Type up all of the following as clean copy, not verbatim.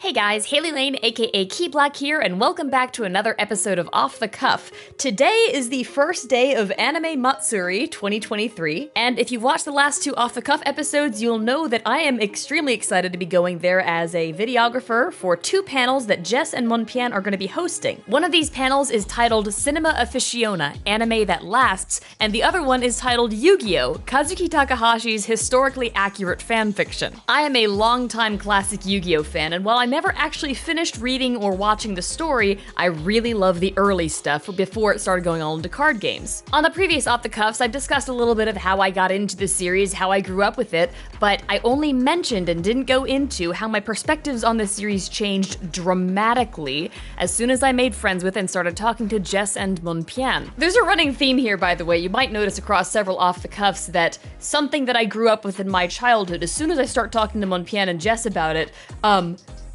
Hey guys, Hailey Lain aka Key Black here, and welcome back to another episode of Off the Cuff. Today is the first day of Anime Matsuri 2023, and if you've watched the last two Off the Cuff episodes, you'll know that I am extremely excited to be going there as a videographer for two panels that Jess and Monpian are going to be hosting. One of these panels is titled Cinema Aficiona, Anime That Lasts, and the other one is titled Yu-Gi-Oh! Kazuki Takahashi's Historically Accurate Fanfiction. I am a longtime classic Yu-Gi-Oh! Fan, and while I never actually finished reading or watching the story, I really love the early stuff before it started going on into card games. On the previous Off the Cuffs, I've discussed a little bit of how I got into the series, how I grew up with it, but I only mentioned and didn't go into how my perspectives on the series changed dramatically as soon as I made friends with and started talking to Jess and Monpian. There's a running theme here, by the way. You might notice across several Off the Cuffs that something that I grew up with in my childhood, as soon as I start talking to Monpian and Jess about it,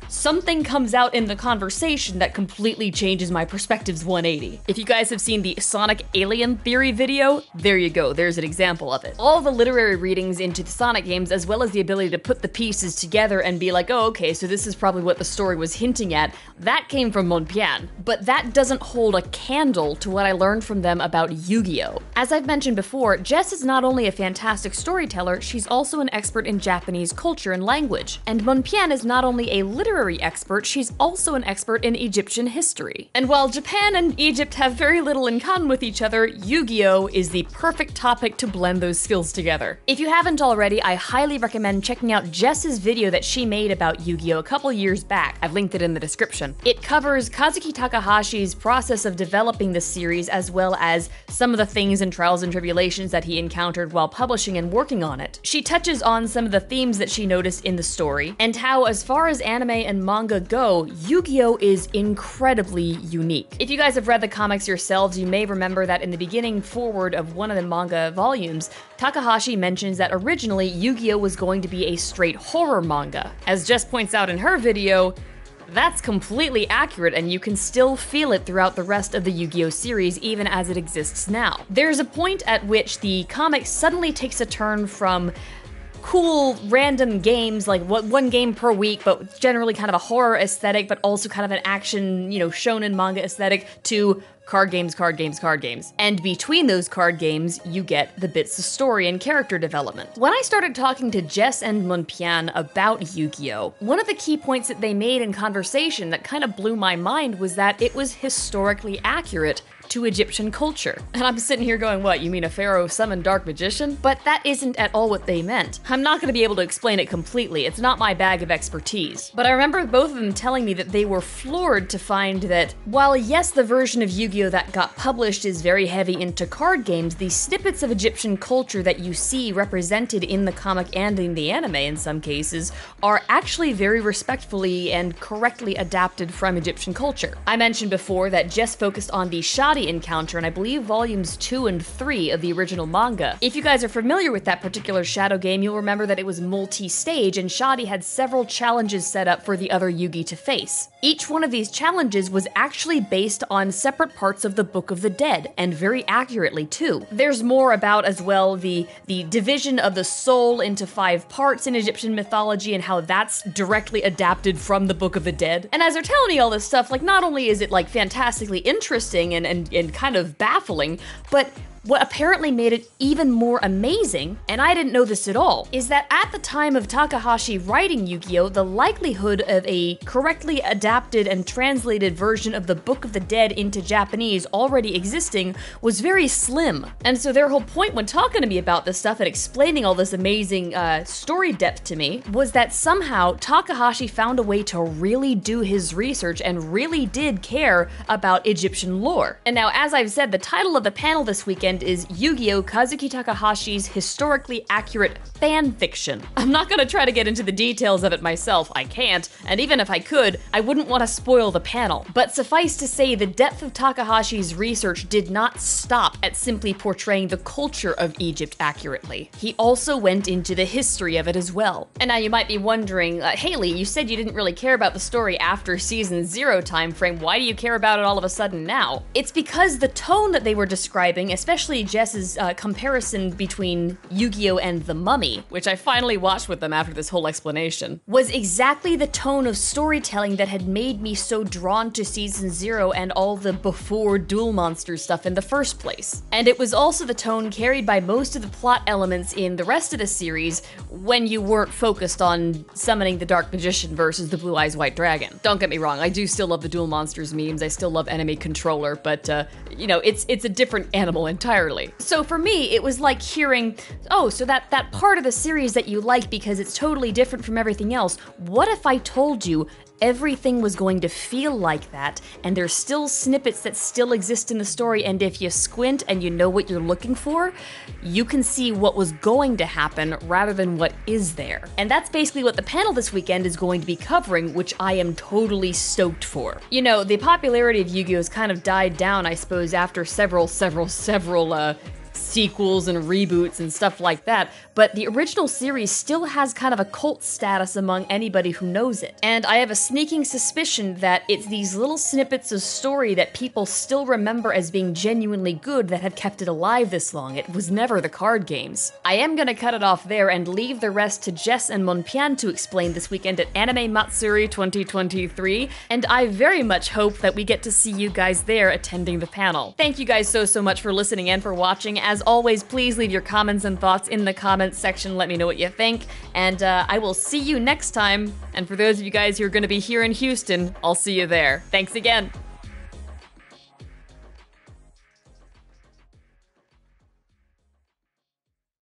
something comes out in the conversation that completely changes my perspectives 180. If you guys have seen the Sonic Alien Theory video, there you go, there's an example of it. All the literary readings into the Sonic games, as well as the ability to put the pieces together and be like, oh, okay, so this is probably what the story was hinting at, that came from Monpian. But that doesn't hold a candle to what I learned from them about Yu-Gi-Oh! As I've mentioned before, Jess is not only a fantastic storyteller, she's also an expert in Japanese culture and language. And Monpian is not only a literary expert, she's also an expert in Egyptian history. And while Japan and Egypt have very little in common with each other, Yu-Gi-Oh! Is the perfect topic to blend those skills together. If you haven't already, I highly recommend checking out Jess's video that she made about Yu-Gi-Oh! A couple years back. I've linked it in the description. It covers Kazuki Takahashi's process of developing the series, as well as some of the things and trials and tribulations that he encountered while publishing and working on it. She touches on some of the themes that she noticed in the story, and how, as far as anime and manga go, Yu-Gi-Oh! Is incredibly unique. If you guys have read the comics yourselves, you may remember that in the beginning forward of one of the manga volumes, Takahashi mentions that originally Yu-Gi-Oh! Was going to be a straight horror manga. As Jess points out in her video, that's completely accurate, and you can still feel it throughout the rest of the Yu-Gi-Oh! Series, even as it exists now. There's a point at which the comic suddenly takes a turn from cool random games, like one game per week, but generally kind of a horror aesthetic, but also kind of an action, shonen manga aesthetic, to card games, card games, card games. And between those card games, you get the bits of story and character development. When I started talking to Jess and Monpian about Yu-Gi-Oh!, one of the key points that they made in conversation that kind of blew my mind was that it was historically accurate to Egyptian culture. And I'm sitting here going, what, you mean a pharaoh summoned dark magician? But that isn't at all what they meant. I'm not gonna be able to explain it completely, it's not my bag of expertise. But I remember both of them telling me that they were floored to find that, while yes, the version of Yu-Gi-Oh! That got published is very heavy into card games, the snippets of Egyptian culture that you see represented in the comic and in the anime in some cases are actually very respectfully and correctly adapted from Egyptian culture. I mentioned before that Jess focused on the Shoddy encounter, and I believe volumes 2 and 3 of the original manga. If you guys are familiar with that particular Shadow game, you'll remember that it was multi-stage, and Shoddy had several challenges set up for the other Yugi to face. Each one of these challenges was actually based on separate parts of the Book of the Dead, and very accurately too. There's more about, as well, the division of the soul into 5 parts in Egyptian mythology and how that's directly adapted from the Book of the Dead. And as they're telling me all this stuff, like, not only is it like fantastically interesting and kind of baffling, but what apparently made it even more amazing, and I didn't know this at all, is that at the time of Takahashi writing Yu-Gi-Oh!, the likelihood of a correctly adapted and translated version of the Book of the Dead into Japanese already existing was very slim. And so their whole point when talking to me about this stuff and explaining all this amazing story depth to me was that somehow Takahashi found a way to really do his research and really did care about Egyptian lore. And now, as I've said, the title of the panel this weekend is Yu-Gi-Oh! Kazuki Takahashi's Historically Accurate Fanfiction. I'm not gonna try to get into the details of it myself, I can't, and even if I could, I wouldn't want to spoil the panel. But suffice to say, the depth of Takahashi's research did not stop at simply portraying the culture of Egypt accurately. He also went into the history of it as well. And now you might be wondering, Hailey, you said you didn't really care about the story after season 0 timeframe, why do you care about it all of a sudden now? It's because the tone that they were describing, especially especially Jess's comparison between Yu-Gi-Oh! And The Mummy, which I finally watched with them after this whole explanation, was exactly the tone of storytelling that had made me so drawn to Season 0 and all the before Duel Monsters stuff in the first place. And it was also the tone carried by most of the plot elements in the rest of the series when you weren't focused on summoning the Dark Magician versus the Blue Eyes White Dragon. Don't get me wrong, I do still love the Duel Monsters memes, I still love Enemy Controller, but you know, it's a different animal entirely. So for me, it was like hearing, oh, so that part of the series that you like because it's totally different from everything else, what if I told you everything was going to feel like that, and there's still snippets that still exist in the story, and if you squint and you know what you're looking for, you can see what was going to happen rather than what is there. And that's basically what the panel this weekend is going to be covering, which I am totally stoked for. You know, the popularity of Yu-Gi-Oh! Has kind of died down, I suppose, after several sequels and reboots and stuff like that, but the original series still has kind of a cult status among anybody who knows it. And I have a sneaking suspicion that it's these little snippets of story that people still remember as being genuinely good that have kept it alive this long. It was never the card games. I am gonna cut it off there and leave the rest to Jess and Monpian to explain this weekend at Anime Matsuri 2023, and I very much hope that we get to see you guys there attending the panel. Thank you guys so much for listening and for watching. As always, please leave your comments and thoughts in the comments section. Let me know what you think, and I will see you next time. And for those of you guys who are going to be here in Houston, I'll see you there. Thanks again.